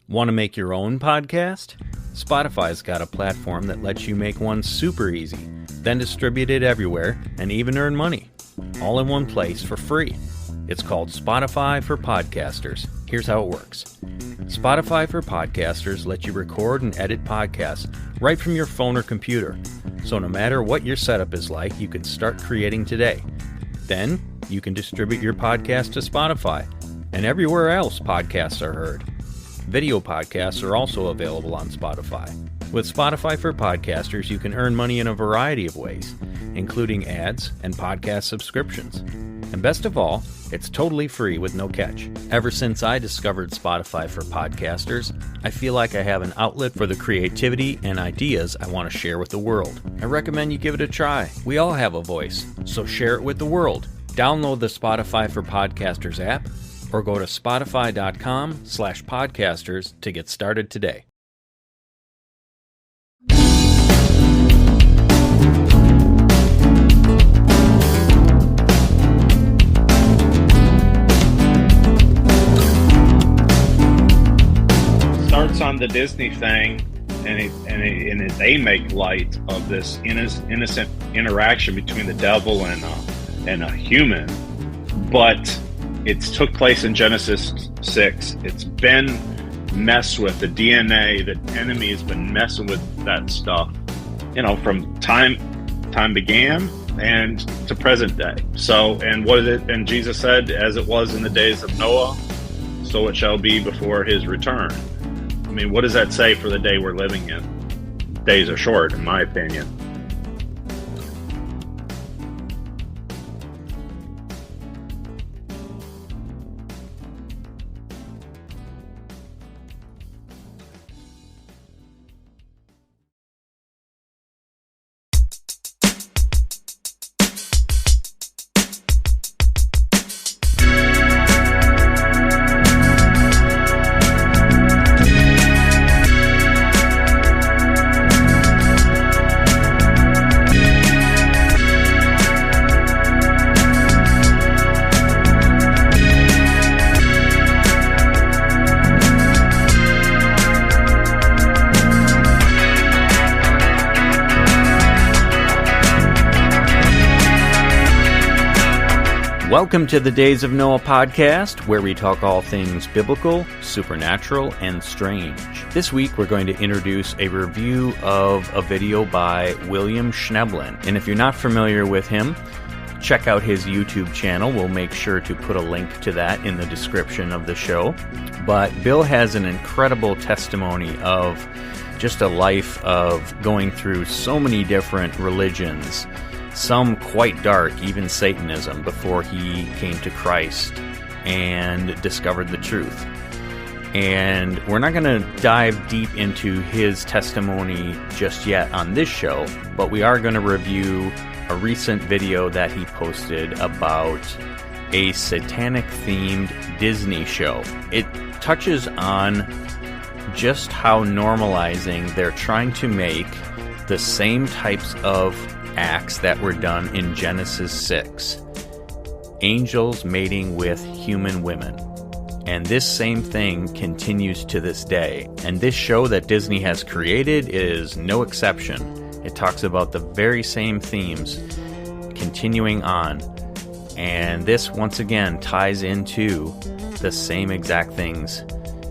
Want to make your own podcast? Spotify's got a platform that lets you make one super easy, then distribute it everywhere and even earn money, all in one place for free. It's called Spotify for Podcasters. Here's how it works. Spotify for Podcasters lets you record and edit podcasts right from your phone or computer. So no matter what your setup is like, you can start creating today. Then you can distribute your podcast to Spotify and everywhere else podcasts are heard. Video podcasts are also available on Spotify. With Spotify for Podcasters, you can earn money in a variety of ways, including ads and podcast subscriptions. And best of all, it's totally free with no catch. Ever since I discovered Spotify for Podcasters, I feel like I have an outlet for the creativity and ideas I want to share with the world. I recommend you give it a try. We all have a voice, so share it with the world. Download the Spotify for Podcasters app, or go to spotify.com/podcasters to get started today. Starts on the Disney thing, and they make light of this innocent interaction between the devil and a human, but it's took place in Genesis 6. It's been messed with. The DNA, the enemy has been messing with that stuff, from time began and to present day. So, and what is it? And Jesus said, as it was in the days of Noah, so it shall be before his return. I mean, what does that say for the day we're living in? Days are short, in my opinion. Welcome to the Days of Noah podcast, where we talk all things biblical, supernatural, and strange. This week we're going to introduce a review of a video by William Schnoeblen. And if you're not familiar with him, check out his YouTube channel. We'll make sure to put a link to that in the description of the show. But Bill has an incredible testimony of just a life of going through so many different religions, some quite dark, even Satanism, before he came to Christ and discovered the truth. And we're not going to dive deep into his testimony just yet on this show, but we are going to review a recent video that he posted about a satanic-themed Disney show. It touches on just how normalizing they're trying to make the same types of acts that were done in Genesis 6. Angels mating with human women. And this same thing continues to this day. And this show that Disney has created is no exception. It talks about the very same themes continuing on. And this, once again, ties into the same exact things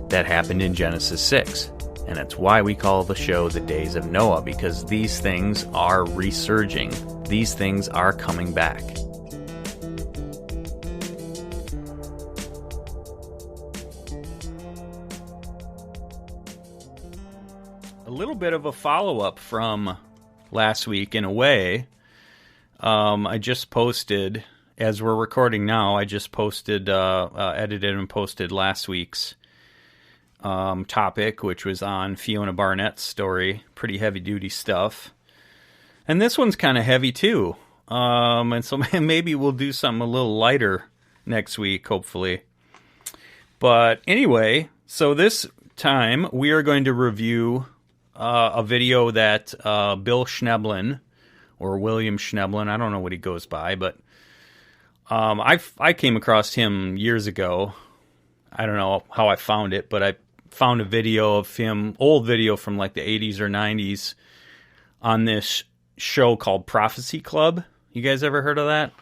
that happened in Genesis 6. And it's why we call the show The Days of Noah, because these things are resurging. These things are coming back. A little bit of a follow-up from last week, in a way. I just posted, as we're recording now, edited and posted last week's topic, which was on Fiona Barnett's story. Pretty heavy-duty stuff. And this one's kind of heavy, too. And so maybe we'll do something a little lighter next week, hopefully. But anyway, so this time we are going to review a video that Bill Schnoeblen, or William Schnoeblen, I don't know what he goes by, but I came across him years ago. I don't know how I found it, but found a video of him, old video from like the 80s or 90s, on this show called Prophecy Club. You guys ever heard of that?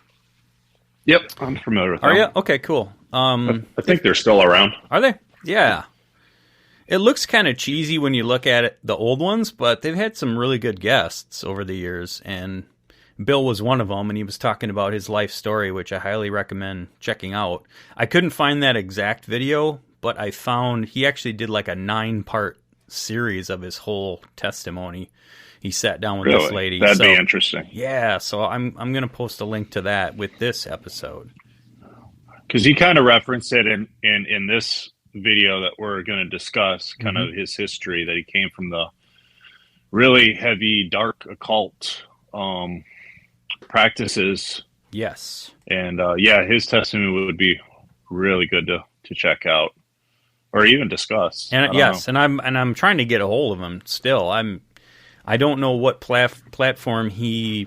Yep, I'm familiar with them. Are you? Okay, cool. I think they're still around. Are they? Yeah. It looks kind of cheesy when you look at it, the old ones, but they've had some really good guests over the years, and Bill was one of them, and he was talking about his life story, which I highly recommend checking out. I couldn't find that exact video, but I found he actually did like a 9-part series of his whole testimony. He sat down with this lady. That'd be interesting. Yeah, so I'm going to post a link to that with this episode. Because he kind of referenced it in this video that we're going to discuss, kind of his history, that he came from the really heavy, dark occult practices. Yes. And his testimony would be really good to check out or even discuss. And yes, and I'm trying to get a hold of him still. I don't know what platform he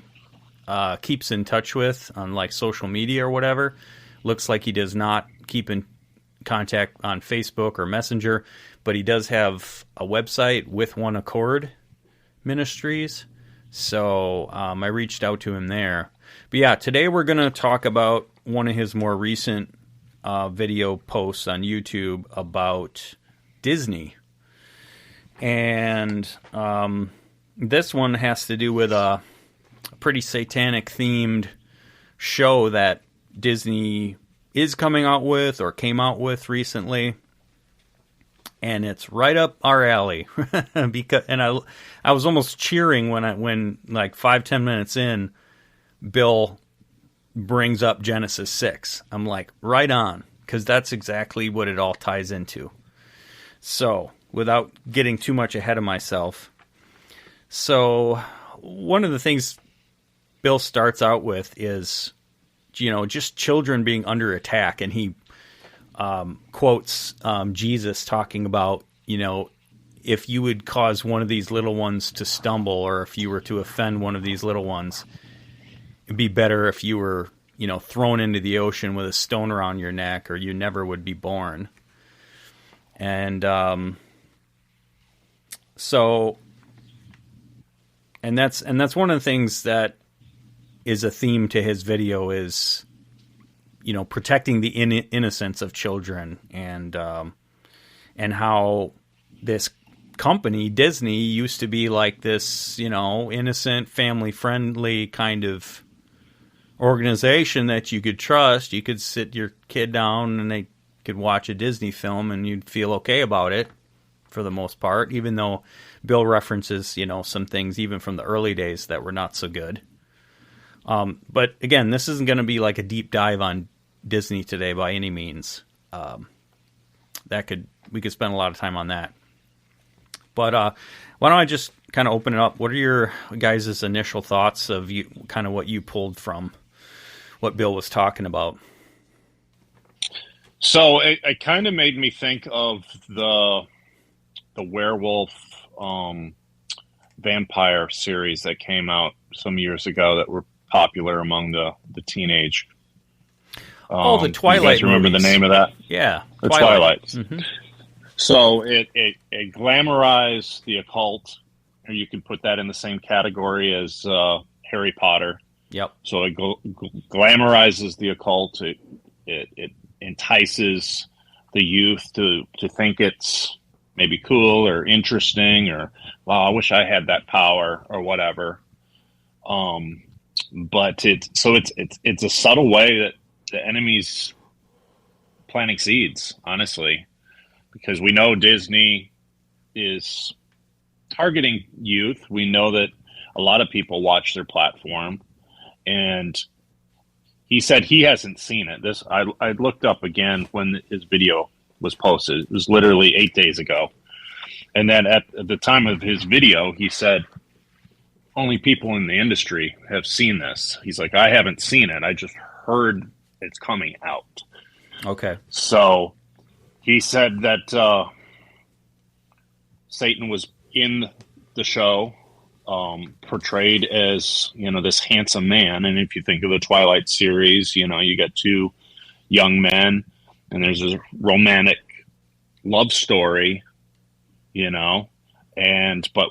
keeps in touch with on like social media or whatever. Looks like he does not keep in contact on Facebook or Messenger, but he does have a website with One Accord Ministries. So I reached out to him there. But yeah, today we're going to talk about one of his more recent video posts on YouTube about Disney. And this one has to do with a pretty satanic themed show that Disney is coming out with or came out with recently. And it's right up our alley. I was almost cheering when like 5-10 minutes in, Bill brings up Genesis 6. I'm like, right on, because that's exactly what it all ties into. So, without getting too much ahead of myself, so one of the things Bill starts out with is, just children being under attack, and he quotes Jesus talking about, if you would cause one of these little ones to stumble, or if you were to offend one of these little ones, it'd be better if you were, thrown into the ocean with a stone around your neck, or you never would be born. And that's one of the things that is a theme to his video is, protecting the innocence of children, and how this company, Disney, used to be like this, innocent, family-friendly kind of organization that you could trust. You could sit your kid down and they could watch a Disney film and you'd feel okay about it for the most part, even though Bill references, some things even from the early days that were not so good. But again, this isn't going to be like a deep dive on Disney today by any means. We could spend a lot of time on that. But why don't I just kind of open it up? What are your guys' initial thoughts of kind of what you pulled from what Bill was talking about? So it kind of made me think of the werewolf vampire series that came out some years ago that were popular among the teenage. The Twilight. You guys remember movies. The name of that? Yeah, the Twilights. Mm-hmm. So it glamorized the occult, or you could put that in the same category as Harry Potter. Yep. So it glamorizes the occult. It entices the youth to think it's maybe cool or interesting, or, wow, I wish I had that power, or whatever. But it's a subtle way that the enemy's planting seeds, honestly, because we know Disney is targeting youth. We know that a lot of people watch their platform, and he said he hasn't seen it. I looked up again when his video was posted. It was literally 8 days ago. And then at the time of his video, he said, only people in the industry have seen this. He's like, I haven't seen it. I just heard it's coming out. Okay. So he said that Satan was in the show, portrayed as, this handsome man. And if you think of the Twilight series, you got two young men, and there's a romantic love story you know, but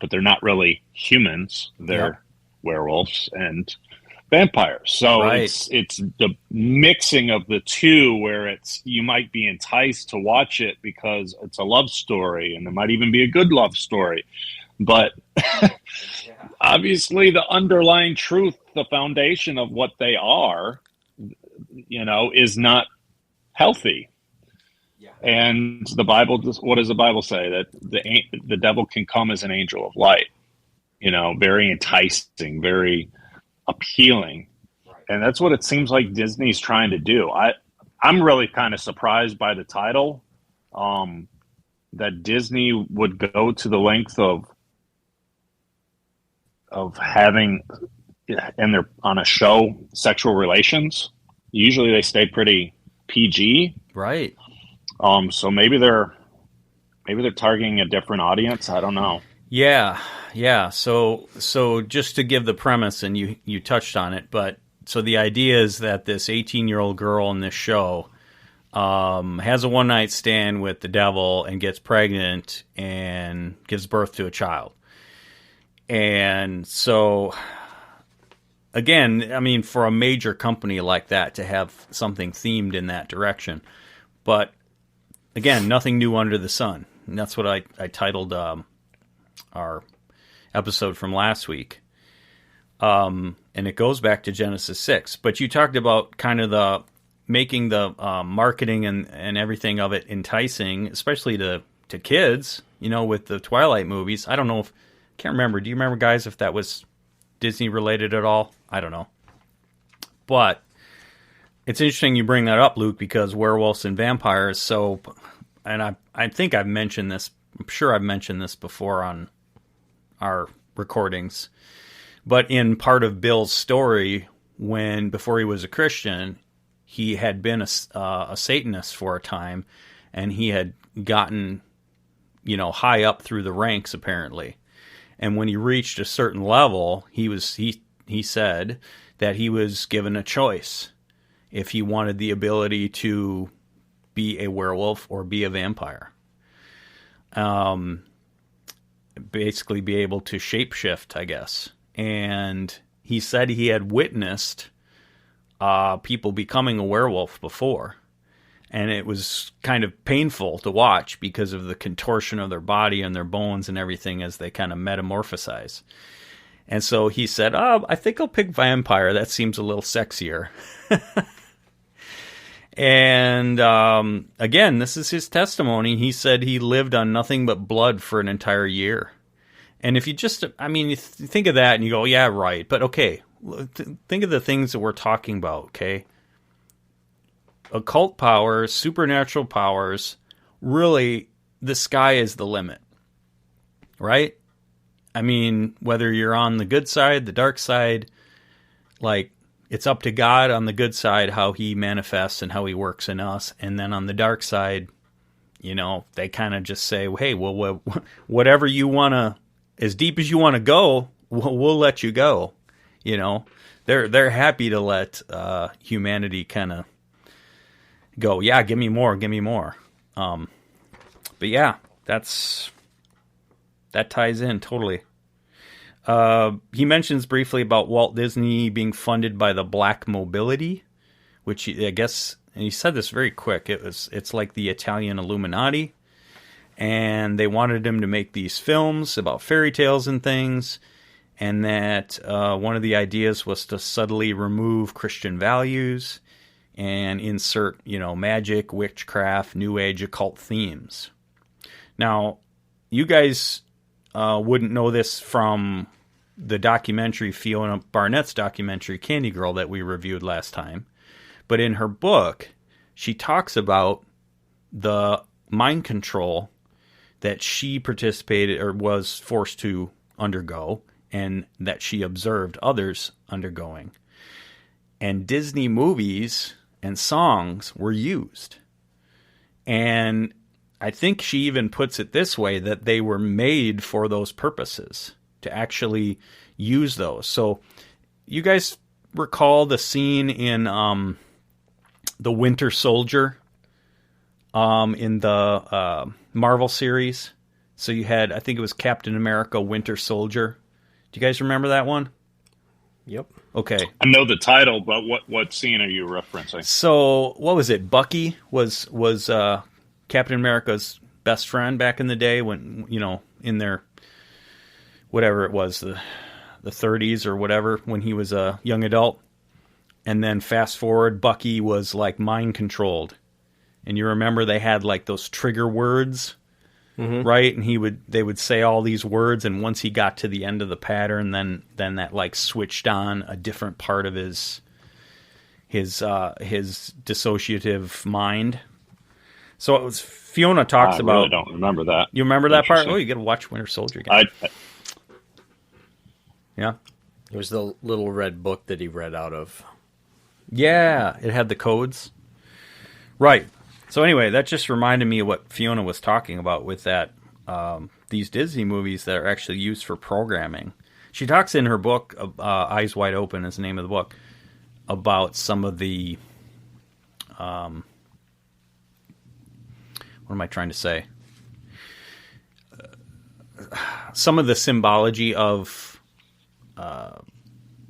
they're not really humans. They're werewolves and vampires. So it's the mixing of the two where you might be enticed to watch it because it's a love story, and it might even be a good love story. But obviously the underlying truth, the foundation of what they are, is not healthy. And the Bible, what does the Bible say? That the devil can come as an angel of light, very enticing, very appealing. And that's what it seems like Disney's trying to do. I'm really kind of surprised by the title, that Disney would go to the length of having, and they're on a show, sexual relations. Usually they stay pretty PG. Right. So maybe they're targeting a different audience. I don't know. Yeah. So just to give the premise, and you touched on it, but so the idea is that this 18-year-old girl in this show has a one-night stand with the devil and gets pregnant and gives birth to a child. And so, again, I mean, for a major company like that to have something themed in that direction, but again, nothing new under the sun. And that's what I titled our episode from last week. And it goes back to Genesis 6. But you talked about kind of the making the marketing and everything of it enticing, especially to kids, with the Twilight movies. I don't know can't remember. Do you remember, guys, if that was Disney related at all? I don't know. But it's interesting you bring that up, Luke, because werewolves and vampires. So, and I think I've mentioned this. I'm sure I've mentioned this before on our recordings. But in part of Bill's story, before he was a Christian, he had been a Satanist for a time, and he had gotten, high up through the ranks apparently. And when he reached a certain level, he said that he was given a choice if he wanted the ability to be a werewolf or be a vampire. Basically be able to shapeshift, I guess. And he said he had witnessed people becoming a werewolf before. And it was kind of painful to watch because of the contortion of their body and their bones and everything as they kind of metamorphosize. And so he said, I think I'll pick vampire. That seems a little sexier. And again, this is his testimony. He said he lived on nothing but blood for an entire year. And if you you think of that and you go, yeah, right. But okay, think of the things that we're talking about, okay? Occult powers, supernatural powers, really, the sky is the limit, right? I mean, whether you're on the good side, the dark side, like, it's up to God on the good side how he manifests and how he works in us. And then on the dark side, they kind of just say, hey, well, whatever you want to, as deep as you want to go, we'll let you go. They're happy to let humanity kind of go, yeah, give me more. But yeah, that ties in totally. He mentions briefly about Walt Disney being funded by the Black Mobility, which I guess, and he said this very quick, it's like the Italian Illuminati, and they wanted him to make these films about fairy tales and things, and that one of the ideas was to subtly remove Christian values and insert, magic, witchcraft, New Age, occult themes. Now, you guys wouldn't know this from the documentary, Fiona Barnett's documentary, Candy Girl, that we reviewed last time. But in her book, she talks about the mind control that she participated or was forced to undergo and that she observed others undergoing. And Disney movies and songs were used. And I think she even puts it this way, that they were made for those purposes, to actually use those. So you guys recall the scene in The Winter Soldier in the Marvel series. So you had, I think it was Captain America Winter Soldier. Do you guys remember that one? Yep. Okay. I know the title, but what scene are you referencing? So what was it? Bucky was Captain America's best friend back in the day when, in their, whatever it was, the 30s or whatever, when he was a young adult. And then fast forward, Bucky was like mind controlled. And you remember they had like those trigger words, right? And they would say all these words, and once he got to the end of the pattern, then that like switched on a different part of his dissociative mind. So it was Fiona talks about. I really don't remember that. You remember that part? Oh, you got to watch Winter Soldier again. Yeah. It was the little red book that he read out of. Yeah, it had the codes. Right. So anyway, that just reminded me of what Fiona was talking about with that these Disney movies that are actually used for programming. She talks in her book, Eyes Wide Open is the name of the book, about some of the what am I trying to say? Some of the symbology of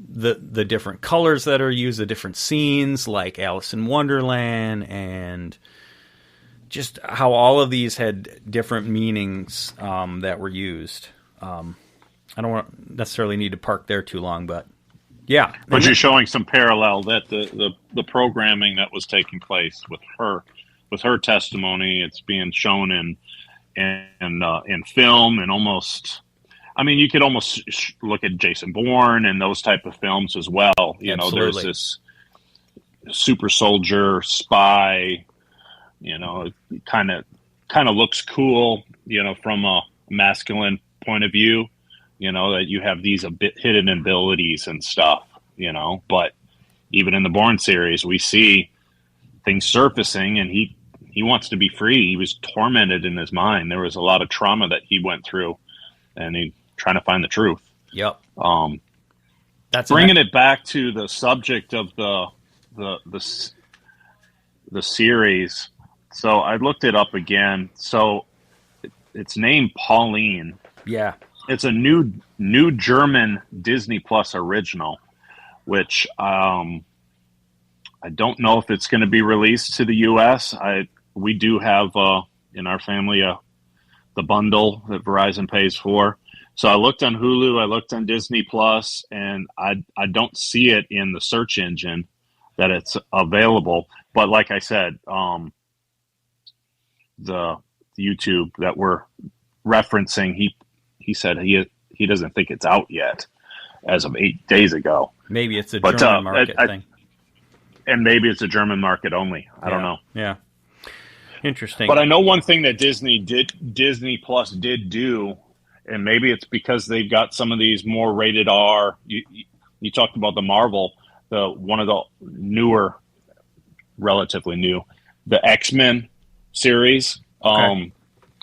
the different colors that are used, the different scenes, like Alice in Wonderland, and just how all of these had different meanings that were used. I don't necessarily need to park there too long, but yeah. But you're showing some parallel that the programming that was taking place with her testimony, it's being shown in film, and almost. I mean, you could almost look at Jason Bourne and those type of films as well. There's this super soldier spy. Kind of looks cool. From a masculine point of view. That you have these a bit hidden abilities and stuff. But even in the Bourne series, we see things surfacing, and he wants to be free. He was tormented in his mind. There was a lot of trauma that he went through, and he. Trying to find the truth. Yep. That's bringing it back to the subject of the series. So I looked it up again. So it's named Pauline. Yeah. It's a new German Disney Plus original, which I don't know if it's going to be released to the U.S. We do have in our family the bundle that Verizon pays for. So I looked on Hulu, I looked on Disney Plus, and I don't see it in the search engine that it's available. But like I said, the YouTube that we're referencing, he said he doesn't think it's out yet as of 8 days ago. Maybe it's a German market thing. And maybe it's a German market only. I don't know. Yeah. Interesting. But I know one thing that Disney Plus did do, and maybe it's because they've got some of these more rated R. You talked about the Marvel, one of the newer, relatively new, the X-Men series,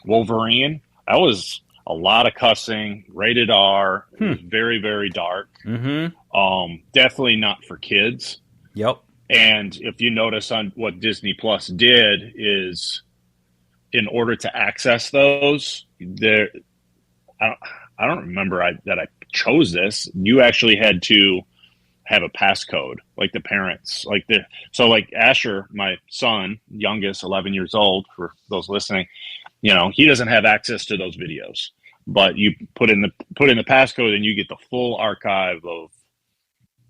Wolverine. That was a lot of cussing, rated R. It was very, very dark. Mm-hmm. Definitely not for kids. Yep. And if you notice on what Disney Plus did is, in order to access those, I don't remember that I chose this. You actually had to have a passcode, like the parents, so Asher, my son, youngest, 11 years old, for those listening, he doesn't have access to those videos, but you put in the passcode and you get the full archive of,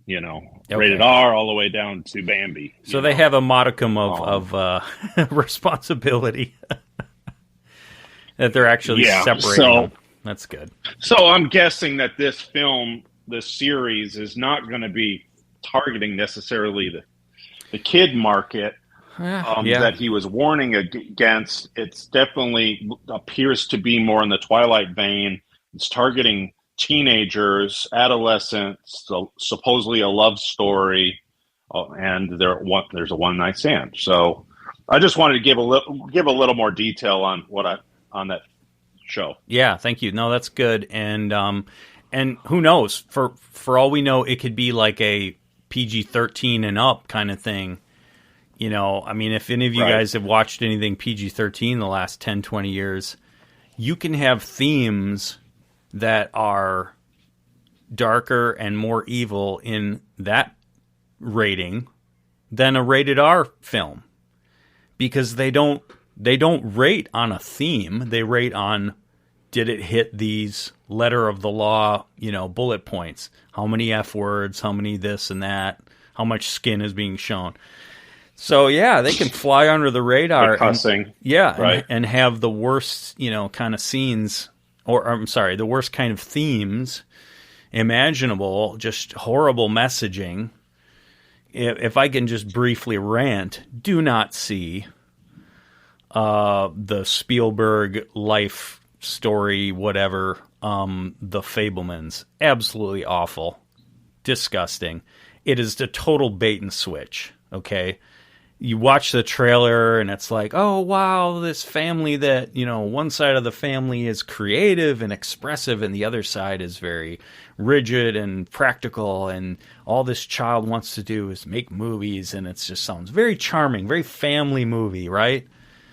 rated R all the way down to Bambi. So they have a modicum of responsibility that they're actually separating them. That's good. So I'm guessing that this series is not going to be targeting necessarily the kid market that he was warning against. It's definitely appears to be more in the Twilight vein. It's targeting teenagers, adolescents, supposedly a love story, and there's a one-night stand. So I just wanted to give a little more detail on on that show. Yeah, thank you. No, that's good. And who knows? For all we know, it could be like a PG-13 and up kind of thing. You know, I mean, if any of you Right. guys have watched anything PG-13 the last 10, 20 years, you can have themes that are darker and more evil in that rating than a rated R film, because they don't rate on a theme. They rate on, did it hit these letter of the law, you know, bullet points? How many F words, how many this and that, how much skin is being shown. So yeah, they can fly under the radar. The cussing. Right. And have the worst, you know, kind of scenes, or I'm sorry, the worst kind of themes imaginable, just horrible messaging. If I can just briefly rant, do not see the Spielberg life story, whatever, The Fabelmans. Absolutely awful. Disgusting. It is the total bait and switch, okay? You watch the trailer and it's like, oh, wow, this family that, you know, one side of the family is creative and expressive and the other side is very rigid and practical, and all this child wants to do is make movies, and it just sounds very charming, very family movie, right?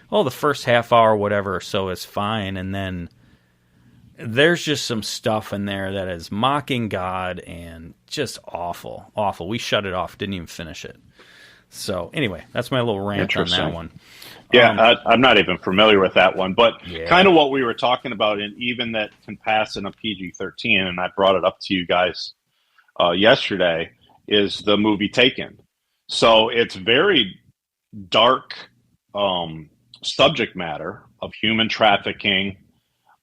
Well, the first half hour, whatever, so is fine, and then there's just some stuff in there that is mocking God and just awful. Awful. We shut it off, didn't even finish it. So anyway, that's my little rant on that one. Yeah, I'm not even familiar with that one, but kind of what we were talking about, and even that can pass in a PG-13, and I brought it up to you guys yesterday, is the movie Taken. So it's very dark subject matter of human trafficking,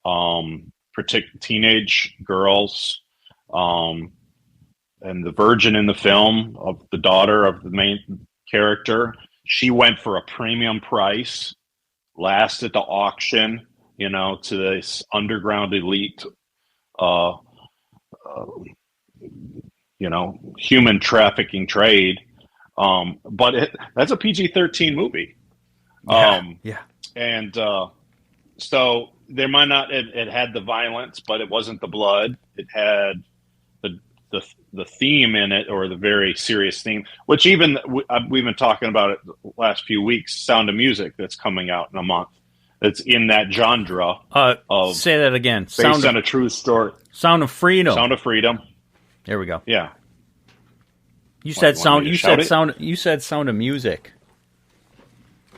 particularly teenage girls, and the virgin in the film, of the daughter of the main character. She went for a premium price, last at the auction, you know, to this underground elite, you know, human trafficking trade. But that's a PG-13 movie. And so there might not, it had the violence, but it wasn't the blood. It had the theme in it, or the very serious theme, which even we've been talking about it the last few weeks, Sound of Music, that's coming out in a month. It's in that genre of, say that again. Based on a true story. Sound of Freedom. Sound of Freedom. There we go. Yeah. You said sound. You said sound. You said Sound of Music.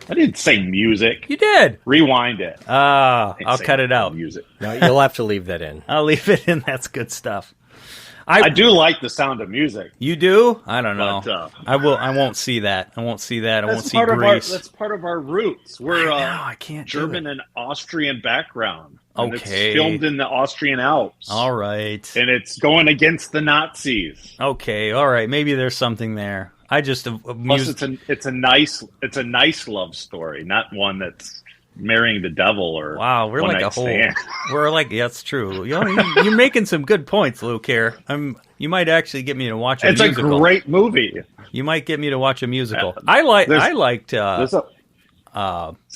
I didn't say music. You did. Rewind it. I'll cut it out. Music. No, you'll have to leave that in. I'll leave it in. That's good stuff. I do like the Sound of Music. You do? I don't know. But, I won't see that. I won't see that. I won't see Grease. Grease. That's part of our roots. We're I can't German and Austrian background. And okay. It's filmed in the Austrian Alps. All right. And it's going against the Nazis. Okay. All right. Maybe there's something there. I just Plus, it's a nice love story, not one that's marrying the devil or wow. We're like a whole. We're like that's true. You know, you're making some good points, Luke. Here, you might actually get me to watch a musical. It's a great movie. You might get me to watch a musical. I liked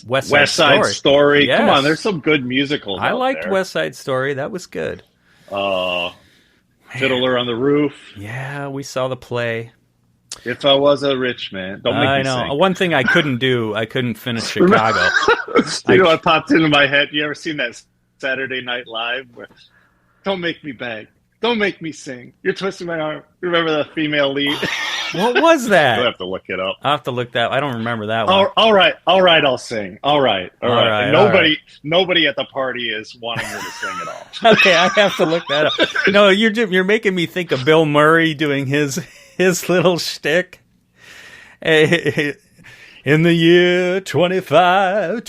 West Side Story. Yes. Come on, there's some good musicals. I liked West Side Story. That was good. Fiddler on the Roof. Yeah, we saw the play. If I was a rich man, don't make me sing. One thing I couldn't do, I couldn't finish Chicago. You know what popped into my head? You ever seen that Saturday Night Live? Where, don't make me beg. Don't make me sing. You're twisting my arm. Remember the female lead? What was that? You'll have to look it up. I'll have to look that. I don't remember that one. All right, I'll sing. All right. Nobody at the party is wanting her to sing at all. Okay, I have to look that up. No, you're making me think of Bill Murray doing his little shtick. In the year 25,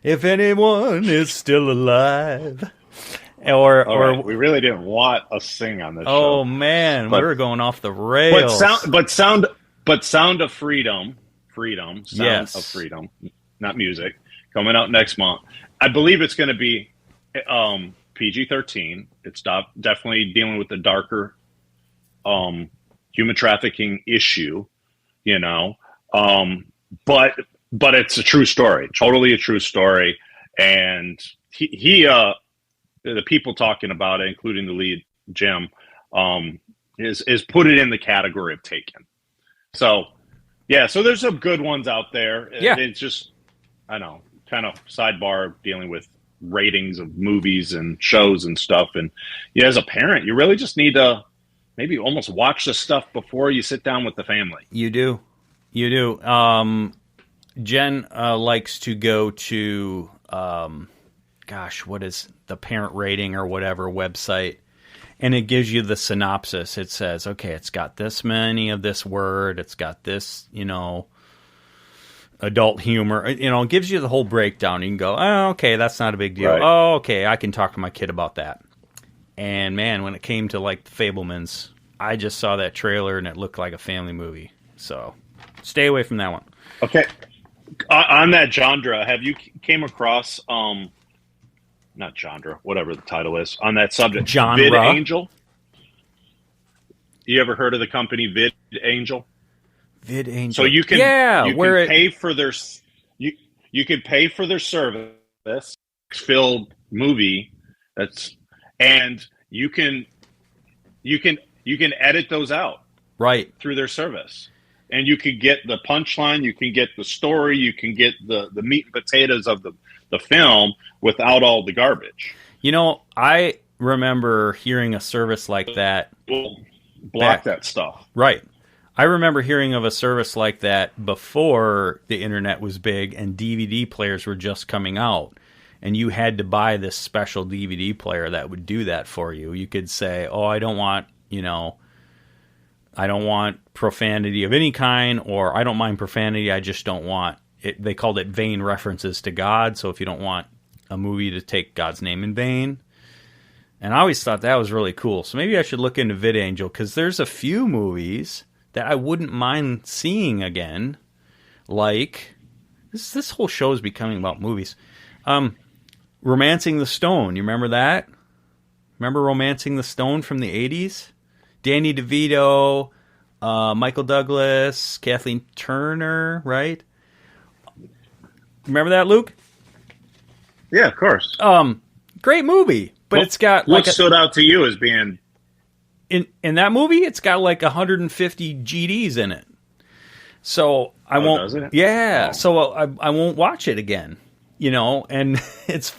if anyone is still alive. Or we really didn't want a sing on this show. Oh man, we were going off the rails. Sound of Freedom, Sound of Freedom, not music, coming out next month. I believe it's going to be PG-13. It's definitely dealing with the darker human trafficking issue, you know. But it's a true story, totally a true story, and he the people talking about it, including the lead Jim, is put it in the category of Taken. So, Yeah, so there's some good ones out there. Yeah. It's just, I don't know, kind of sidebar dealing with ratings of movies and shows and stuff. And yeah, as a parent, you really just need to maybe almost watch the stuff before you sit down with the family. You do. Jen likes to go to, what is the parent rating or whatever website, and it gives you the synopsis. It says, okay, it's got this many of this word, it's got this, adult humor. It gives you the whole breakdown. You can go, oh, okay, that's not a big deal. Right. Oh, okay, I can talk to my kid about that. And man, when it came to like the Fablemans, I just saw that trailer and it looked like a family movie. So stay away from that one. Okay. On that genre, have you came across, not genre, whatever the title is, on that subject, Genre? VidAngel? You ever heard of the company VidAngel? VidAngel. So you can pay for their you can pay for their service, filled movie and you can edit those out right through their service. And you can get the punchline, you can get the story, you can get the meat and potatoes of the film without all the garbage. I remember hearing a service like that. We'll block that stuff. Right. I remember hearing of a service like that before the internet was big and DVD players were just coming out. And you had to buy this special DVD player that would do that for you. You could say, oh, I don't want profanity of any kind, or I don't mind profanity, I just don't want it. They called it vain references to God. So if you don't want a movie to take God's name in vain. And I always thought that was really cool. So maybe I should look into VidAngel, because there's a few movies that I wouldn't mind seeing again. Like, this whole show is becoming about movies. Romancing the Stone. You remember that? Remember Romancing the Stone from the 80s? Danny DeVito, Michael Douglas, Kathleen Turner, right? Remember that, Luke? Yeah, of course. Great movie, but it's got what stood out to you as being in that movie? It's got like 150 GDs in it, so I won't. Does it? Yeah, oh. So I won't watch it again. And it's.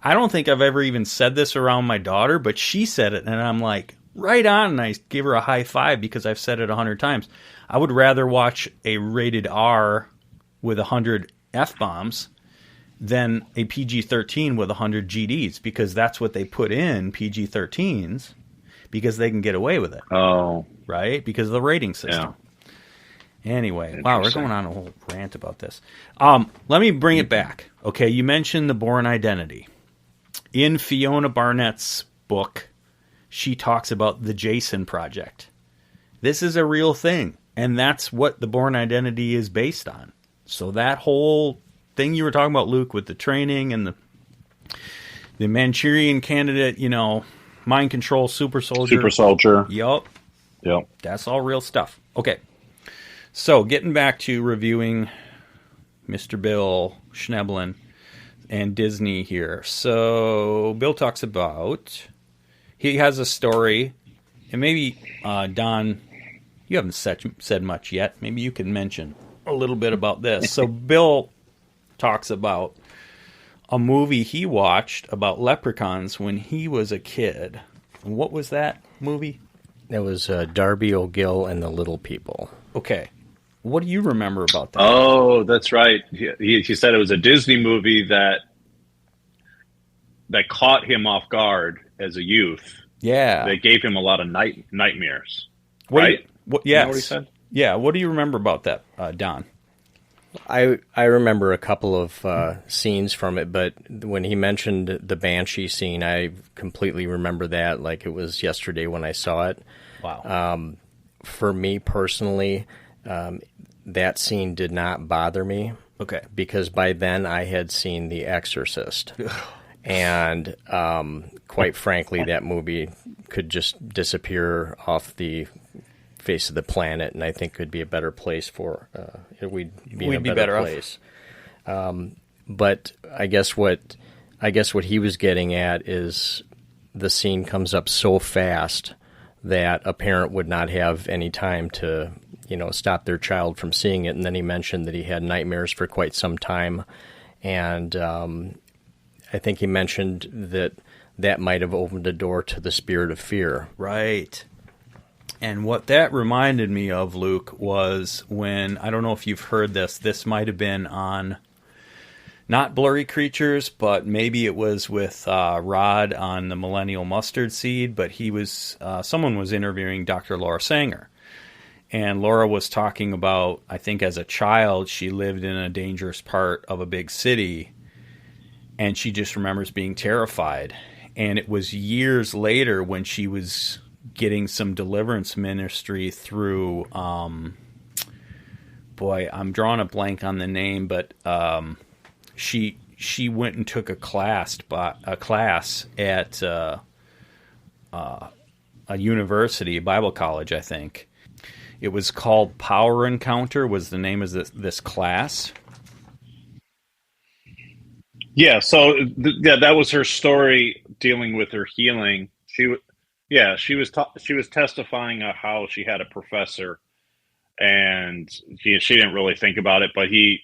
I don't think I've ever even said this around my daughter, but she said it, and I'm like, right on, and I give her a high five because I've said it 100 times. I would rather watch a rated R with 100 F-bombs than a PG-13 with 100 GDs, because that's what they put in PG-13s because they can get away with it. Oh. Right? Because of the rating system. Yeah. Anyway, wow, we're going on a whole rant about this. Let me bring it back. Okay, you mentioned the Bourne Identity. In Fiona Barnett's book, she talks about the Jason Project. This is a real thing, and that's what the Bourne Identity is based on. So that whole thing you were talking about, Luke, with the training and the Manchurian Candidate, mind control, super soldier. Super soldier. Yup. That's all real stuff. Okay. So getting back to reviewing Mr. Bill Schnoeblen and Disney here. So Bill talks about, he has a story, and maybe, Don, you haven't said much yet. Maybe you can mention a little bit about this. So Bill talks about a movie he watched about leprechauns when he was a kid. What was that movie? It was Darby O'Gill and the Little People. Okay. What do you remember about that? Oh, that's right. He said it was a Disney movie that caught him off guard as a youth. Yeah. That gave him a lot of nightmares. Yes. You know what he said? Yeah. What do you remember about that, Don? I remember a couple of scenes from it, but when he mentioned the Banshee scene, I completely remember that like it was yesterday when I saw it. Wow. For me personally, that scene did not bother me. Okay. Because by then I had seen The Exorcist. And quite frankly, that movie could just disappear off the face of the planet, and I think could be a better place for we'd be in a better place. But I guess what he was getting at is the scene comes up so fast that a parent would not have any time to stop their child from seeing it. And then he mentioned that he had nightmares for quite some time. And I think he mentioned that might have opened a door to the spirit of fear. Right. And what that reminded me of, Luke, was when, I don't know if you've heard this might have been on, not Blurry Creatures, but maybe it was with Rod on the Millennial Mustard Seed, but someone was interviewing Dr. Laura Sanger. And Laura was talking about, I think as a child, she lived in a dangerous part of a big city, and she just remembers being terrified. And it was years later when she was getting some deliverance ministry through, I'm drawing a blank on the name, but she went and took a class at a university, a Bible college, I think. It was called Power Encounter, was the name of this class. Yeah, so that was her story dealing with her healing. She was testifying on how she had a professor, and she didn't really think about it, but he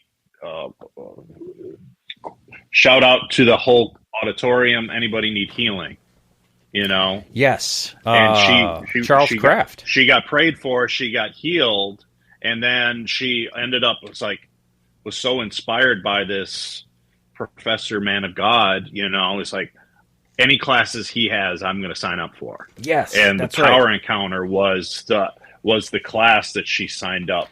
shout out to the whole auditorium. Anybody need healing? Yes, and Charles Kraft. She got prayed for. She got healed, and then she ended up was so inspired by this professor, man of God. It's like, any classes he has, I'm going to sign up for. Yes, and that's the Power Encounter was the class that she signed up,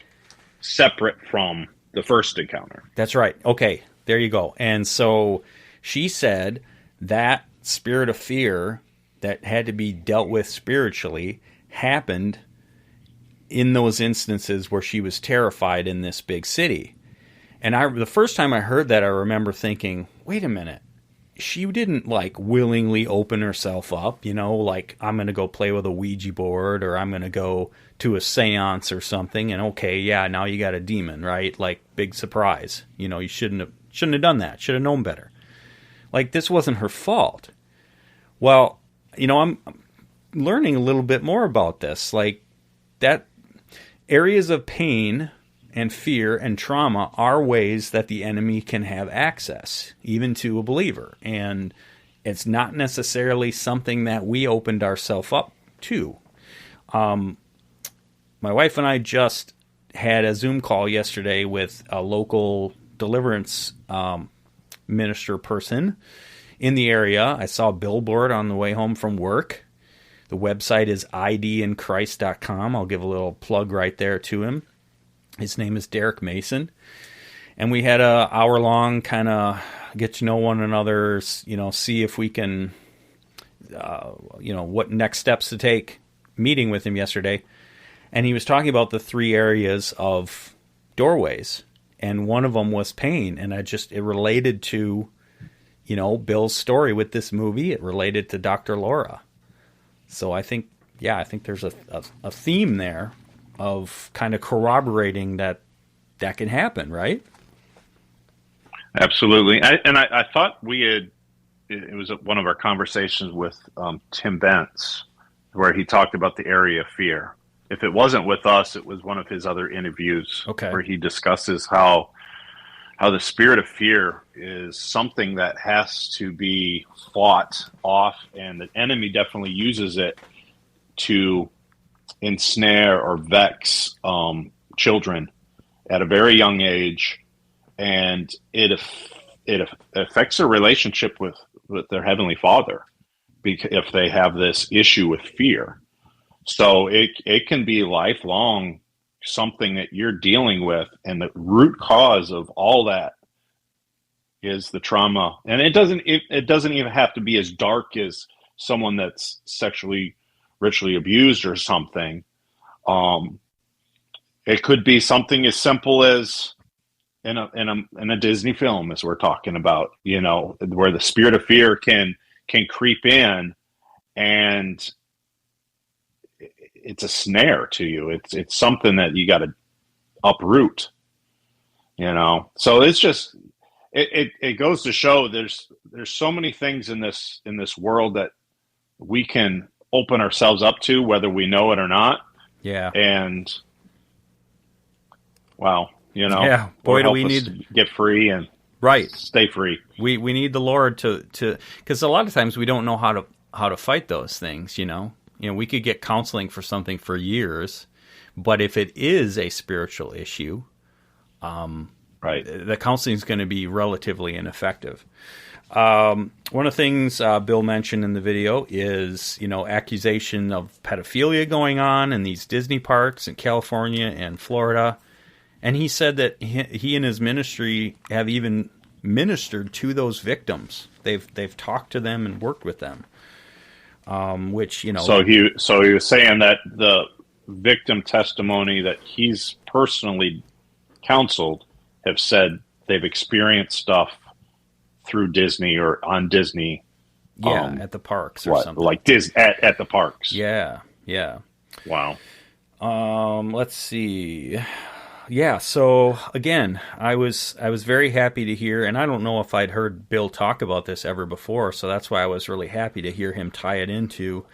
separate from the first encounter. That's right. Okay, there you go. And so she said that spirit of fear that had to be dealt with spiritually happened in those instances where she was terrified in this big city. And the first time I heard that, I remember thinking, wait a minute. She didn't willingly open herself up, like I'm going to go play with a Ouija board, or I'm going to go to a seance or something. And okay, yeah, now you got a demon, right? Big surprise. You shouldn't have done that. Should have known better. This wasn't her fault. Well, I'm learning a little bit more about this. That areas of pain and fear and trauma are ways that the enemy can have access, even to a believer. And it's not necessarily something that we opened ourselves up to. My wife and I just had a Zoom call yesterday with a local deliverance minister person in the area. I saw a billboard on the way home from work. The website is idandchrist.com. I'll give a little plug right there to him. His name is Derek Mason, and we had a hour-long kind of get to know one another, see if we can, what next steps to take, meeting with him yesterday. And he was talking about the 3 areas of doorways, and one of them was pain. And it related to, Bill's story with this movie. It related to Dr. Laura. So I think there's a theme there of kind of corroborating that can happen, right? Absolutely. I thought it was one of our conversations with Tim Bentz, where he talked about the area of fear. If it wasn't with us, it was one of his other interviews, where he discusses how the spirit of fear is something that has to be fought off, and the enemy definitely uses it to ensnare or vex children at a very young age, and it affects their relationship with their Heavenly Father, if they have this issue with fear. So it can be lifelong, something that you're dealing with, and the root cause of all that is the trauma. And it doesn't even have to be as dark as someone that's ritually abused or something. It could be something as simple as in a Disney film, as we're talking about, where the spirit of fear can creep in, and it's a snare to you. It's something that you got to uproot, So it's just it goes to show there's so many things in this world that we can open ourselves up to, whether we know it or not. Yeah. And Wow. Yeah, boy, do we need to get free and right, stay free. We need the Lord to because a lot of times we don't know how to fight those things. We could get counseling for something for years, but if it is a spiritual issue, right, the counseling is going to be relatively ineffective. One of the things Bill mentioned in the video is, accusation of pedophilia going on in these Disney parks in California and Florida. And he said that he and his ministry have even ministered to those victims. They've talked to them and worked with them. Which, So he was saying that the victim testimony that he's personally counseled have said they've experienced stuff through Disney or on Disney. At the parks or something. Like at the parks. Yeah. Wow. Let's see. Yeah, so again, I was very happy to hear, and I don't know if I'd heard Bill talk about this ever before, so that's why I was really happy to hear him tie it into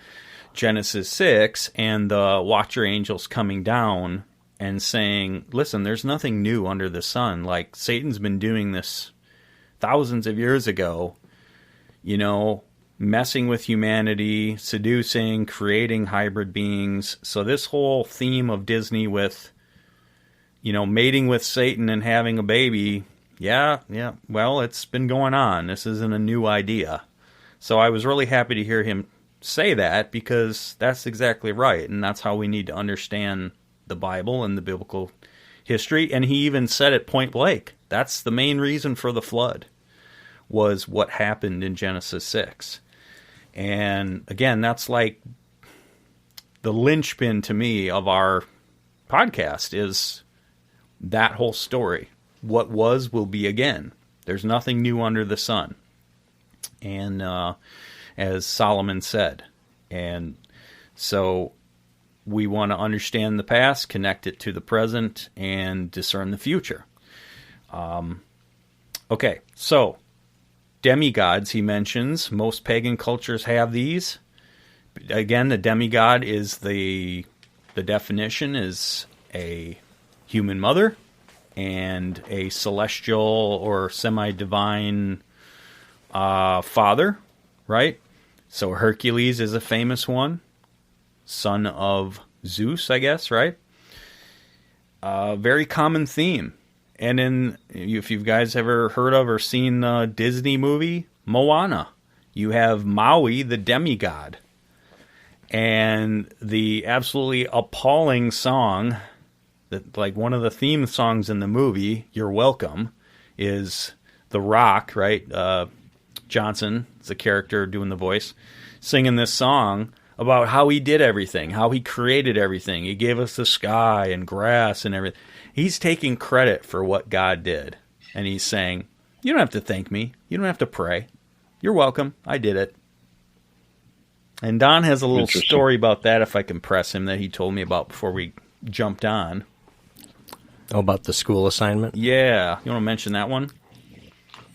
Genesis 6 and the Watcher angels coming down and saying, listen, there's nothing new under the sun. Like, Satan's been doing this thousands of years ago, messing with humanity, seducing, creating hybrid beings. So this whole theme of Disney with mating with Satan and having a baby, well, it's been going on. This isn't a new idea. So I was really happy to hear him say that, because that's exactly right, and that's how we need to understand the Bible and the biblical history. And he even said it point blank. That's the main reason for the flood, was what happened in Genesis 6. And again, that's like the linchpin to me of our podcast, is that whole story. What was will be again. There's nothing new under the sun. And as Solomon said. And so we want to understand the past, connect it to the present, and discern the future. Okay, so demigods he mentions. Most pagan cultures have these. Again, the demigod is the definition is a human mother and a celestial or semi-divine father, right? So Hercules is a famous one, son of Zeus, I guess, right? Very common theme. And if you guys ever heard of or seen the Disney movie Moana, you have Maui, the demigod. And the absolutely appalling song, that like one of the theme songs in the movie, You're Welcome, is The Rock, right? Johnson is the character doing the voice, singing this song about how he did everything, how he created everything. He gave us the sky and grass and everything. He's taking credit for what God did. And he's saying, you don't have to thank me. You don't have to pray. You're welcome. I did it. And Don has a little story about that, if I can press him, that he told me about before we jumped on. Oh, about the school assignment? Yeah. You want to mention that one?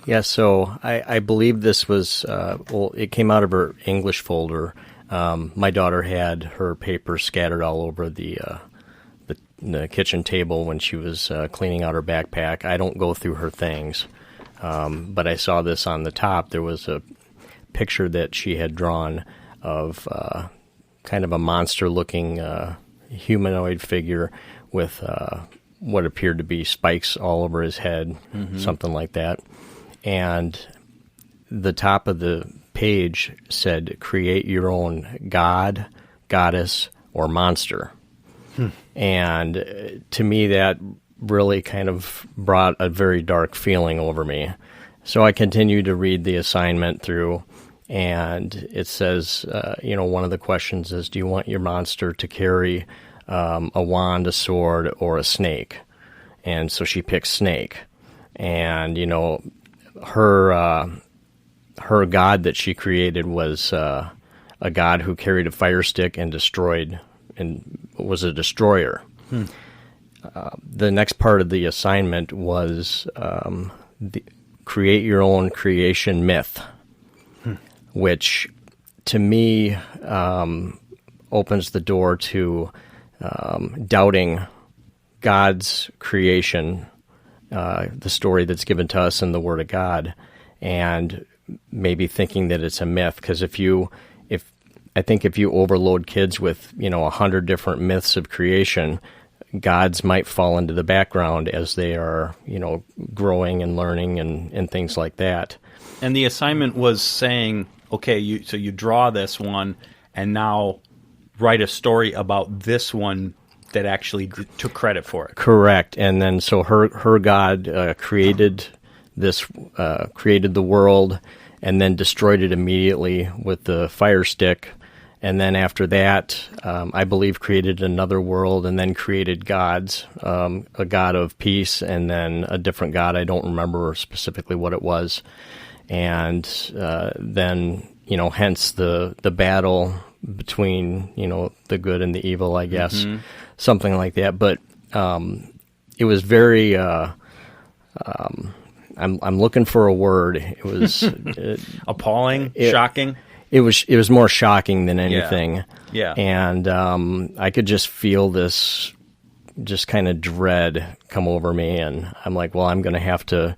Yeah, so I believe this was, it came out of her English folder. My daughter had her papers scattered all over the kitchen table when she was cleaning out her backpack. I don't go through her things, but I saw this on the top. There was a picture that she had drawn of kind of a monster-looking humanoid figure with what appeared to be spikes all over his head, something like that. And the top of the page said, create your own god, goddess, or monster. And to me, that really kind of brought a very dark feeling over me. So I continued to read the assignment through, and it says, one of the questions is, do you want your monster to carry a wand, a sword, or a snake? And so she picked snake. And, her god that she created was a god who carried a fire stick and destroyed, and was a destroyer. The next part of the assignment was create your own creation myth, which to me opens the door to doubting God's creation, the story that's given to us in the Word of God, and maybe thinking that it's a myth. Because if you overload kids with 100 different myths of creation, gods might fall into the background as they are growing and learning and things like that. And the assignment was saying, okay, so you draw this one, and now write a story about this one that actually took credit for it. Correct. And then so her God created the world and then destroyed it immediately with the fire stick. And then after that, I believe created another world and then created gods, a god of peace and then a different god. I don't remember specifically what it was. And then, hence the battle between, the good and the evil, I guess, something like that. But it was very, I'm looking for a word. It was appalling, shocking. It was more shocking than anything. Yeah. And I could just feel this just kind of dread come over me, and I'm like, well, I'm going to have to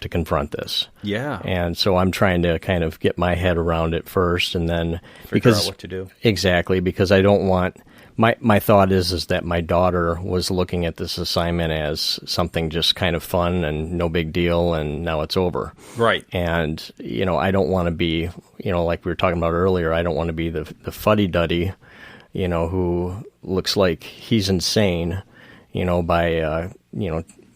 confront this. Yeah. And so I'm trying to kind of get my head around it first, and then figure out what to do. Exactly, because I don't want my thought is that my daughter was looking at this assignment as something just kind of fun and no big deal, and now it's over. Right. And I don't want to be, like we were talking about earlier, I don't want to be the fuddy-duddy, who looks like he's insane, by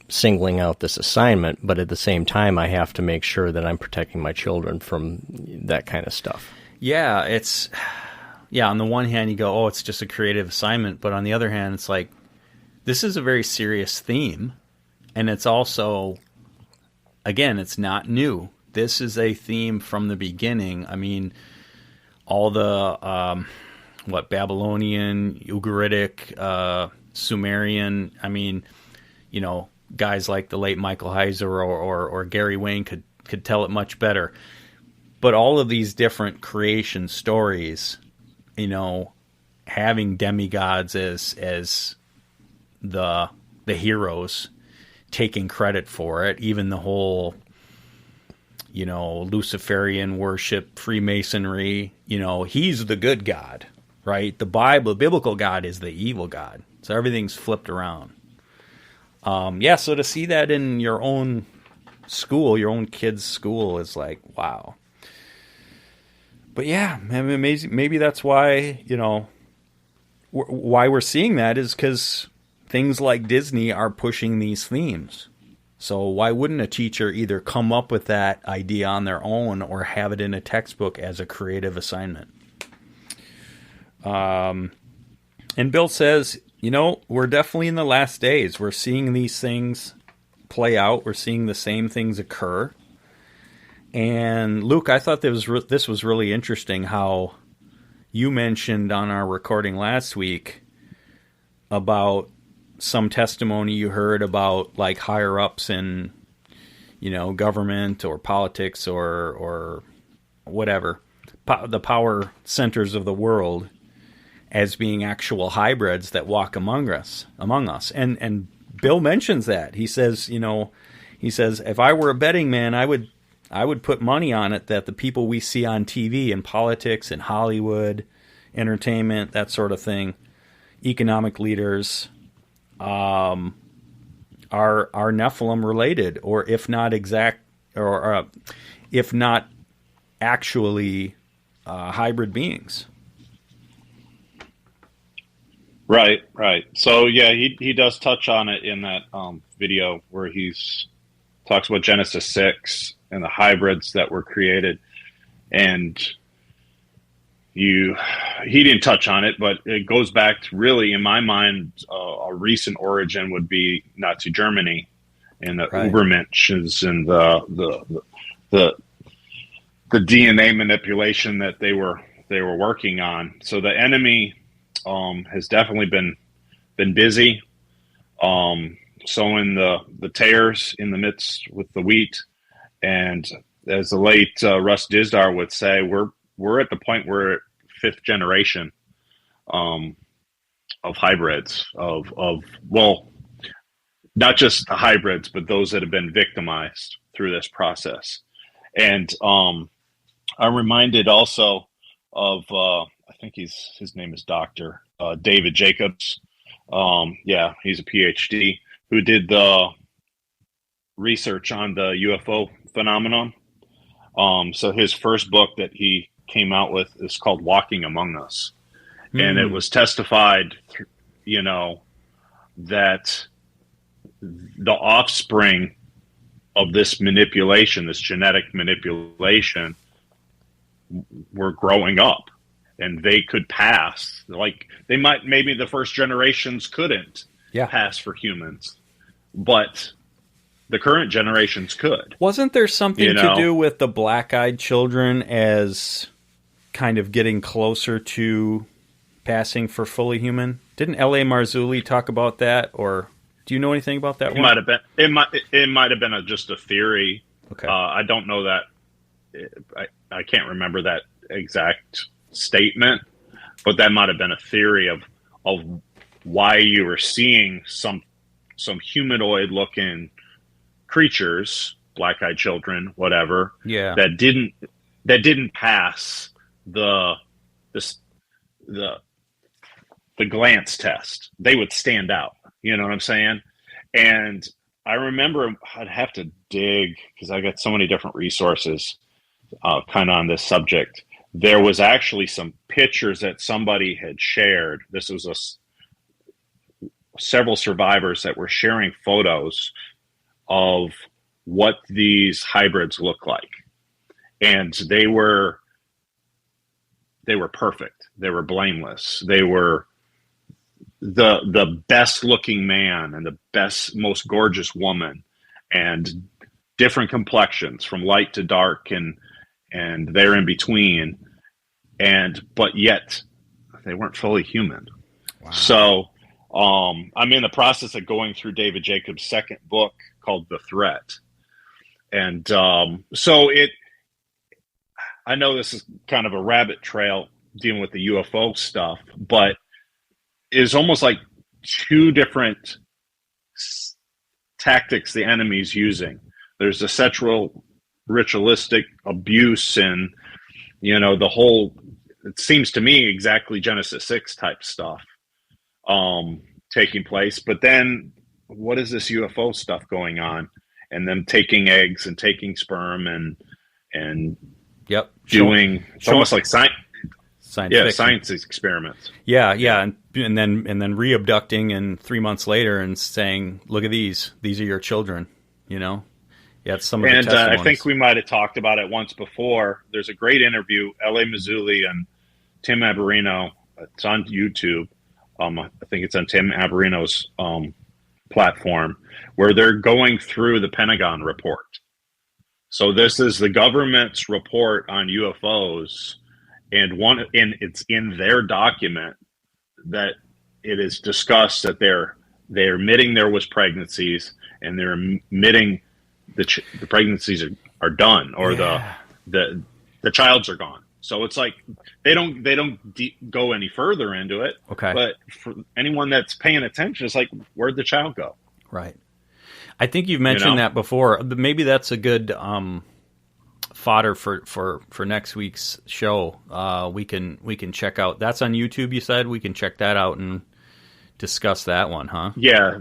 singling out this assignment, but at the same time, I have to make sure that I'm protecting my children from that kind of stuff. Yeah, on the one hand, you go, oh, it's just a creative assignment, but on the other hand, it's like, this is a very serious theme, and it's also, again, it's not new. This is a theme from the beginning. I mean, all the, Babylonian, Ugaritic, Sumerian, I mean, guys like the late Michael Heiser or Gary Wayne could tell it much better. But all of these different creation stories, having demigods as the heroes, taking credit for it, even the whole, Luciferian worship, Freemasonry, he's the good God, right? The biblical God is the evil God. So everything's flipped around. So to see that in your own school, your own kid's school, is like, wow. But yeah, maybe that's why, why we're seeing that is because things like Disney are pushing these themes. So why wouldn't a teacher either come up with that idea on their own or have it in a textbook as a creative assignment? And Bill says, we're definitely in the last days. We're seeing these things play out. We're seeing the same things occur. And Luke, I thought this was really interesting how you mentioned on our recording last week about some testimony you heard about like higher ups in, government or politics or whatever, the power centers of the world, as being actual hybrids that walk among us. And Bill mentions that. He says, if I were a betting man, I would put money on it that the people we see on TV in politics and Hollywood, entertainment, that sort of thing, economic leaders, are Nephilim related, or if not exact, or if not actually hybrid beings. Right. So yeah, he does touch on it in that video where he's talks about Genesis 6 and the hybrids that were created, and he didn't touch on it, but it goes back to, really, in my mind, a recent origin would be Nazi Germany and the Ubermensch and the DNA manipulation that they were working on. So the enemy has definitely been busy sowing the tares in the midst with the wheat. And as the late Russ Dizdar would say, we're at the point where fifth generation hybrids of well, not just the hybrids, but those that have been victimized through this process. And I'm reminded also of I think his name is Dr. David Jacobs. Yeah, he's a PhD who did the research on the UFO phenomenon. So his first book that he came out with is called Walking Among Us. And it was testified, that the offspring of this manipulation, this genetic manipulation, were growing up, and they could pass. Like maybe the first generations couldn't pass for humans, but the current generations could. Wasn't there something to do with the black-eyed children as kind of getting closer to passing for fully human? Didn't L.A. Marzulli talk about that, or do you know anything about that? It might have been just a theory. Okay, I don't know that. I can't remember that exact statement, but that might have been a theory of why you were seeing some humanoid-looking creatures, black-eyed children, whatever, that didn't pass the glance test. They would stand out. You know what I'm saying? And I remember I'd have to dig because I got so many different resources kind of on this subject. There was actually some pictures that somebody had shared. This was several survivors that were sharing photos of what these hybrids look like. And they were perfect. They were blameless. They were the best looking man and the best, most gorgeous woman, and different complexions from light to dark and they're in between. But yet they weren't fully human. Wow. So I'm in the process of going through David Jacobs' second book called The Threat. And I know this is kind of a rabbit trail dealing with the UFO stuff, but it's almost like two different tactics the enemy's using. There's the sexual ritualistic abuse and, the whole, it seems to me exactly Genesis 6 type stuff taking place. But then what is this UFO stuff going on? And them taking eggs and taking sperm and doing it's almost like science experiments. Yeah, and then re-abducting and 3 months later and saying, "Look at these are your children." Yeah, it's some of the testimonies. I think we might have talked about it once before. There's a great interview, L.A. Marzulli and Tim Abarino. It's on YouTube. I think it's on Tim Abarino's platform, where they're going through the Pentagon report. So this is the government's report on UFOs, and it's in their document that it is discussed that they're admitting there was pregnancies, and they're admitting the pregnancies are done, or the childs are gone. So it's like they don't go any further into it. Okay. But for anyone that's paying attention, it's like, where'd the child go? Right. I think you've mentioned that before. Maybe that's a good fodder for next week's show. We can check out. That's on YouTube, you said? We can check that out and discuss that one, huh? Yeah.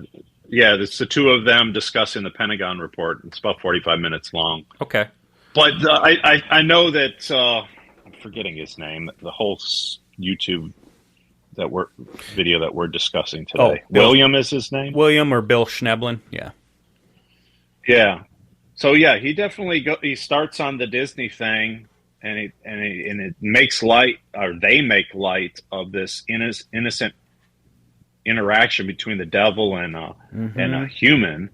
It's the two of them discussing the Pentagon report. It's about 45 minutes long. Okay. But I know that I'm forgetting his name. The whole YouTube video that we're discussing today. William is his name. William or Bill Schnoeblen. Yeah. Yeah. So he definitely he starts on the Disney thing, and it makes light, or they make light of this innocent interaction between the devil and a human,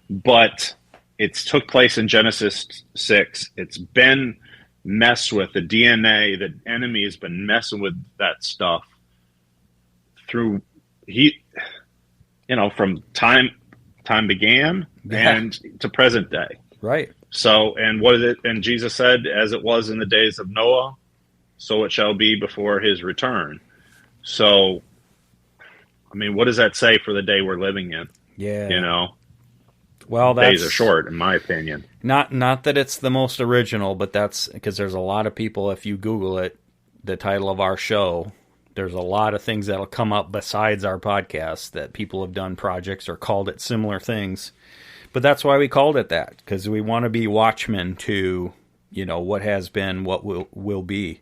but it's took place in Genesis 6. It's been messed with. The DNA, the enemy has been messing with that stuff through from time began and to present day. Right. So, and what is it? And Jesus said, as it was in the days of Noah, so it shall be before his return. So I mean, what does that say for the day we're living in? Yeah. You know, well, days are short, in my opinion. Not that it's the most original, but that's because there's a lot of people, if you Google it, the title of our show, there's a lot of things that'll come up besides our podcast that people have done projects or called it similar things. But that's why we called it that, because we want to be watchmen to, you know, what has been, what will be.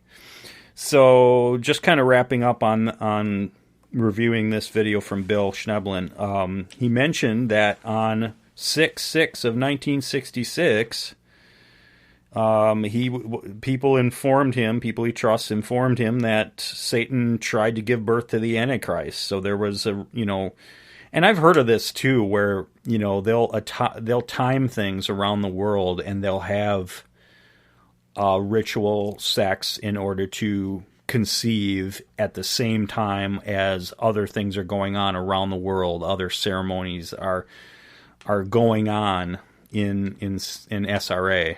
So just kind of wrapping up on reviewing this video from Bill Schnoeblen, he mentioned that on 6/6 of 1966, people informed him, people he trusts informed him that Satan tried to give birth to the antichrist. So there was a, you know, and I've heard of this too, where, you know, they'll time things around the world and they'll have ritual sex in order to conceive at the same time as other things are going on around the world. Other ceremonies are going on in SRA.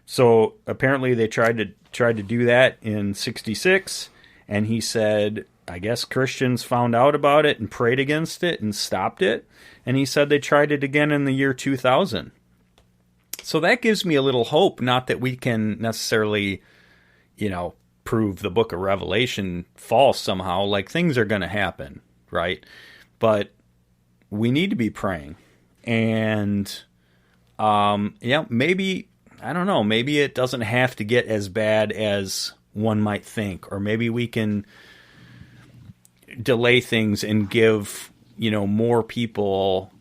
So apparently they tried to do that in 66, and he said, I guess Christians found out about it and prayed against it and stopped it. And he said they tried it again in the year 2000. So that gives me a little hope, not that we can necessarily, you know, prove the book of Revelation false somehow, like things are going to happen, right? But we need to be praying. And, yeah, maybe, I don't know, maybe it doesn't have to get as bad as one might think, or maybe we can delay things and give, you know, more people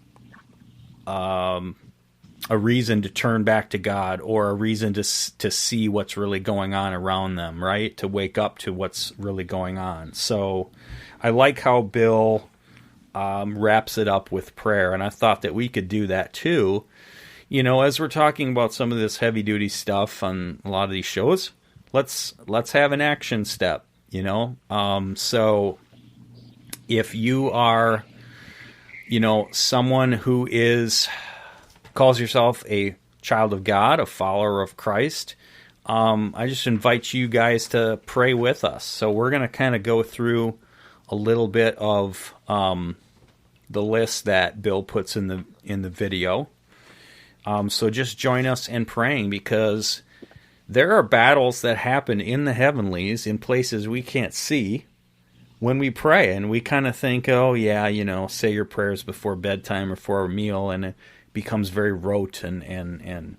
a reason to turn back to God, or a reason to see what's really going on around them, right? To wake up to what's really going on. So I like how Bill wraps it up with prayer, and I thought that we could do that too. You know, as we're talking about some of this heavy-duty stuff on a lot of these shows, let's have an action step, you know? So if you are, you know, someone who calls yourself a child of God, a follower of Christ, I just invite you guys to pray with us. So we're going to kind of go through a little bit of the list that Bill puts in the video. So just join us in praying, because there are battles that happen in the heavenlies in places we can't see when we pray, and we kind of think, oh yeah, you know, say your prayers before bedtime or for a meal, and it becomes very rote and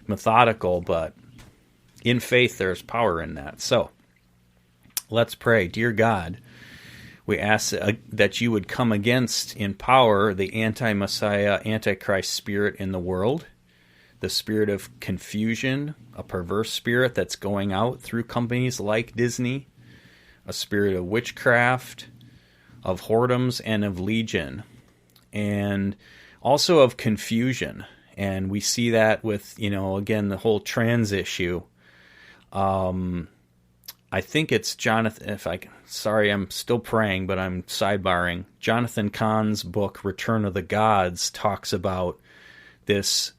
methodical, but in faith there's power in that. So let's pray. Dear God, we ask that you would come against in power the anti-Messiah, antichrist spirit in the world, the spirit of confusion, a perverse spirit that's going out through companies like Disney, a spirit of witchcraft, of whoredoms, and of legion, and also of confusion. And we see that with, you know, again, the whole trans issue. I think it's Jonathan, sorry, I'm still praying, but I'm sidebarring. Jonathan Cahn's book, Return of the Gods, talks about this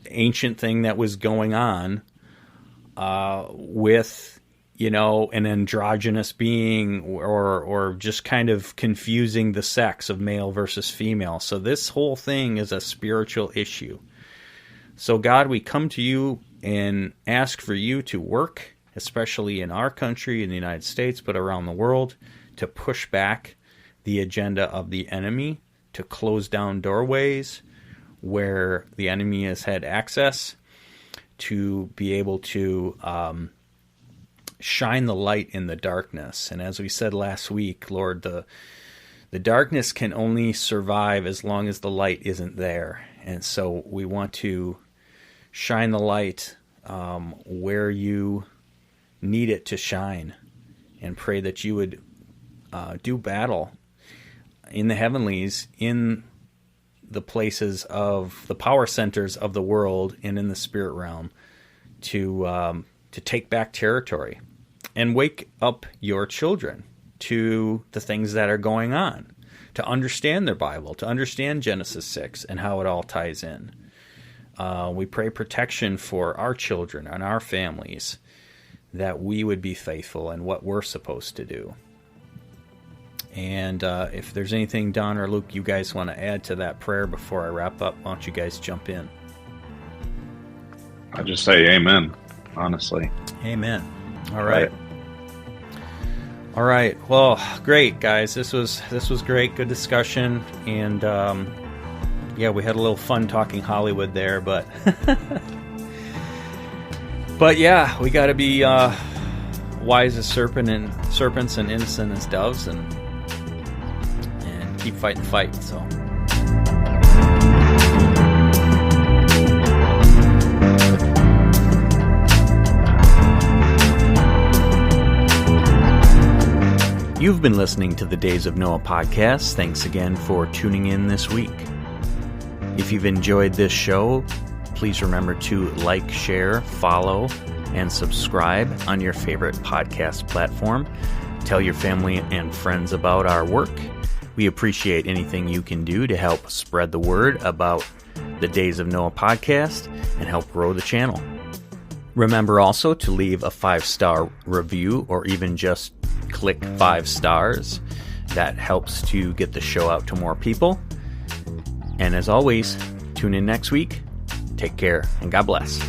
ancient thing that was going on with, you know, an androgynous being, or just kind of confusing the sex of male versus female. So this whole thing is a spiritual issue. So God, we come to you and ask for you to work, especially in our country, in the United States, but around the world, to push back the agenda of the enemy, to close down doorways where the enemy has had access, to be able to shine the light in the darkness. And as we said last week, Lord, the darkness can only survive as long as the light isn't there. And so we want to shine the light where you need it to shine, and pray that you would do battle in the heavenlies, in the places of the power centers of the world, and in the spirit realm, to take back territory and wake up your children to the things that are going on, to understand their Bible, to understand Genesis 6 and how it all ties in. We pray protection for our children and our families, that we would be faithful in what we're supposed to do. And if there's anything, Don or Luke, you guys want to add to that prayer before I wrap up, why don't you guys jump in? I just say amen, honestly. Amen. All right. All right. Well, great, guys. This was great. Good discussion. And, yeah, we had a little fun talking Hollywood there, but... but, yeah, we got to be wise as serpents and innocent as doves, and keep fighting the fight. So... You've been listening to the Days of Noah podcast. Thanks again for tuning in this week. If you've enjoyed this show, please remember to like, share, follow, and subscribe on your favorite podcast platform. Tell your family and friends about our work. We appreciate anything you can do to help spread the word about the Days of Noah podcast and help grow the channel. Remember also to leave a 5-star review, or even just click 5 stars. That helps to get the show out to more people. And as always, tune in next week. Take care and God bless.